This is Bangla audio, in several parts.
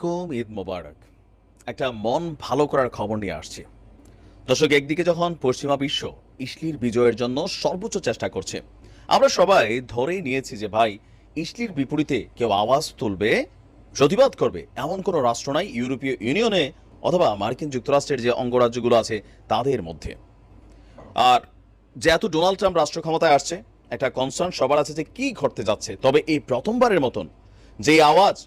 আলাইকুম, ঈদ মোবারক। একটা মন ভালো করার খবর নিয়ে আসছি। দর্শক, একদিকে যখন পশ্চিমা বিশ্ব ইসলির বিজয়ের জন্য সর্বোচ্চ চেষ্টা করছে, আমরা সবাই ধরেই নিয়েছি যে ভাই, ইসলির বিপরীতে কেউ আওয়াজ তুলবে, প্রতিবাদ করবে এমন কোনো রাষ্ট্র নাই ইউরোপীয় ইউনিয়নে অথবা মার্কিন যুক্তরাষ্ট্রের যে অঙ্গরাজ্যগুলো আছে তাদের মধ্যে। আর যেহেতু ডোনাল্ড ট্রাম্প রাষ্ট্র ক্ষমতায় আসছে, একটা কনসার্ন সবার আছে যে কি ঘটতে যাচ্ছে। তবে এই প্রথমবারের মতন যে আওয়াজ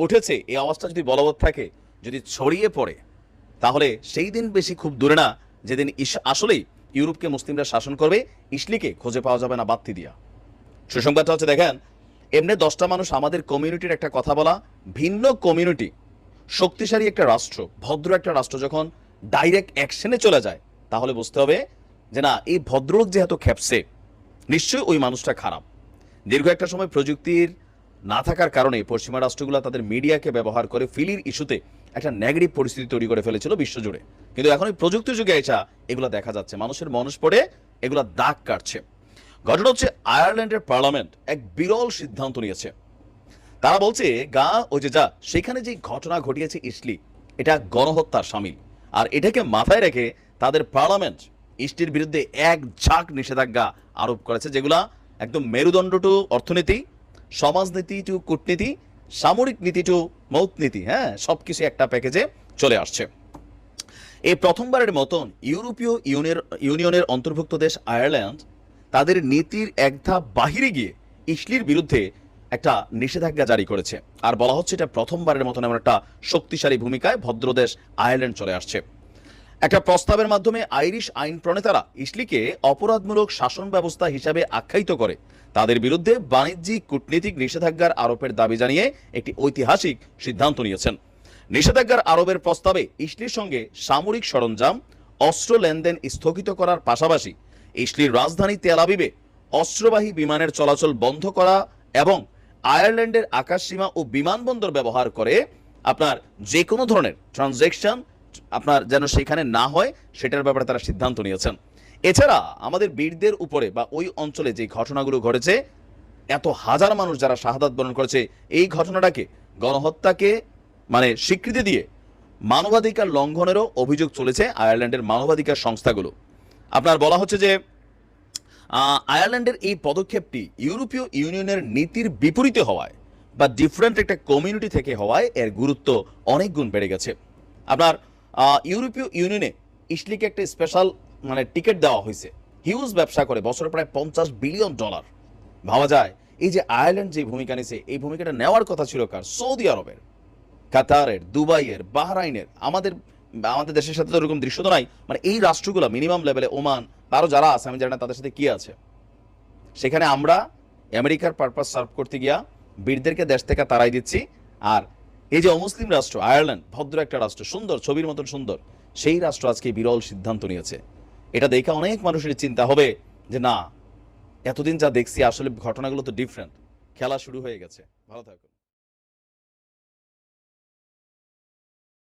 উঠেছে, এই আওয়াজটা যদি বলবৎ থাকে, যদি ছড়িয়ে পড়ে, তাহলে সেই দিন বেশি খুব দূরে না যেদিন আসলেই ইউরোপকে মুসলিমরা শাসন করবে, ইসলিকে খুঁজে পাওয়া যাবে না বাত্তি দিয়া। সুসংবাদটা হচ্ছে, দেখেন, এমনি 10টা মানুষ আমাদের কমিউনিটির একটা কথা বলা, ভিন্ন কমিউনিটি শক্তিশালী একটা রাষ্ট্র, ভদ্র একটা রাষ্ট্র যখন ডাইরেক্ট অ্যাকশনে চলে যায়, তাহলে বুঝতে হবে যে না, এই ভদ্রলোক যেহেতু খেপছে, নিশ্চয়ই ওই মানুষটা খারাপ। দীর্ঘ একটা সময় প্রযুক্তির না থাকার কারণে পশ্চিমা রাষ্ট্রগুলো তাদের মিডিয়াকে ব্যবহার করে ফিলির ইস্যুতে একটা নেগেটিভ পরিস্থিতি তৈরি করে ফেলেছিল বিশ্বজুড়ে। কিন্তু এখন এই প্রযুক্তির যুগে এসে এগুলো দেখা যাচ্ছে, মানুষের মনস পড়ে এগুলো দাগ কাটছে। ঘটনা হচ্ছে, আয়ারল্যান্ডের পার্লামেন্ট এক বিরল সিদ্ধান্ত নিয়েছে। তারা বলছে ওই যে সেখানে যে ঘটনা ঘটিয়েছে ইসলি, এটা গণহত্যার শামিল। আর এটাকে মাথায় রেখে তাদের পার্লামেন্ট ইসলির বিরুদ্ধে এক ঝাঁক নিষেধাজ্ঞা আরোপ করেছে, যেগুলা একদম মেরুদণ্ড টু অর্থনীতি, সমাজনীতি টু কূটনীতি, সামরিক নীতি টু মৌতনীতি, হ্যাঁ, সবকিছু একটা প্যাকেজে চলে আসছে। এই প্রথমবারের মতন ইউরোপীয় ইউনিয়নের অন্তর্ভুক্ত দেশ আয়ারল্যান্ড তাদের নীতির এক ধাপ বাহিরে গিয়ে ইসলির বিরুদ্ধে একটা নিষেধাজ্ঞা জারি করেছে। আর বলা হচ্ছে এটা প্রথমবারের মতন এমন একটা শক্তিশালী ভূমিকায় ভদ্রদেশ আয়ারল্যান্ড চলে আসছে। একটা প্রস্তাবের মাধ্যমে আইরিশ আইন প্রণেতারা ইসলিকে অপরাধমূলক শাসন ব্যবস্থা হিসাবে আখ্যায়িত করে তাদের বিরুদ্ধে বাণিজ্যিক কূটনীতিক নিষেধাজ্ঞার আরোপের দাবি জানিয়ে একটি ঐতিহাসিক সিদ্ধান্ত নিয়েছেন। নিষেধাজ্ঞার আরোপের প্রস্তাবে ইসলির সঙ্গে সামরিক সরঞ্জাম, অস্ত্র লেনদেন স্থগিত করার পাশাপাশি ইসলির রাজধানী তেল আবিবে অস্ত্রবাহী বিমানের চলাচল বন্ধ করা এবং আয়ারল্যান্ডের আকাশসীমা ও বিমানবন্দর ব্যবহার করে আপনার যে কোনো ধরনের ট্রানজ্যাকশন আপনার যেন সেখানে না হয়, সেটার ব্যাপারে তারা সিদ্ধান্ত নিয়েছেন। এছাড়া আমাদের বীরদের উপরে বা ওই অঞ্চলে যে ঘটনাগুলো ঘটেছে, এত হাজার মানুষ যারা শাহাদাত বরণ করেছে, এই ঘটনাটাকে গণহত্যাকে স্বীকৃতি দিয়ে মানবাধিকার লঙ্ঘনেরও অভিযোগ চলেছে আয়ারল্যান্ডের মানবাধিকার সংস্থাগুলো। আপনার বলা হচ্ছে যে আয়ারল্যান্ডের এই পদক্ষেপটি ইউরোপীয় ইউনিয়নের নীতির বিপরীতে হওয়ায় বা ডিফারেন্ট একটা কমিউনিটি থেকে হওয়ায় এর গুরুত্ব অনেক গুণ বেড়ে গেছে। আপনার ইউরোপীয় ইউনিয়নে ইসলিকে একটা স্পেশাল টিকিট দেওয়া হয়েছে। হিউজ ব্যবসা করে, বছরে প্রায় $50 বিলিয়ন। ভাবা যায় এই যে আয়ারল্যান্ড যে ভূমিকা নিয়েছে, এই ভূমিকাটা নেওয়ার কথা ছিল কার? সৌদি আরবের, কাতারের, দুবাইয়ের, বাহরাইনের। আমাদের দেশের সাথে তো এরকম দৃশ্য তো নাই। এই রাষ্ট্রগুলো মিনিমাম লেভেলে, ওমান আরো যারা আছে আমি জানি না তাদের সাথে কি আছে। সেখানে আমরা আমেরিকার পারপাস সার্ভ করতে গিয়া বীরদেরকে দেশ থেকে তাড়াই দিচ্ছি। আর এই যে অমুসলিম রাষ্ট্র আয়ারল্যান্ড, ভদ্র একটা রাষ্ট্র, সুন্দর, ছবির মতন সুন্দর, সেই রাষ্ট্র আজকে বিরল সিদ্ধান্ত নিয়েছে। এটা দেখে অনেক মানুষের চিন্তা হবে যে না, এতদিন যা দেখছি আসলে ঘটনাগুলো তো ডিফারেন্ট, খেলা শুরু হয়ে গেছে। ভালো থাকুন।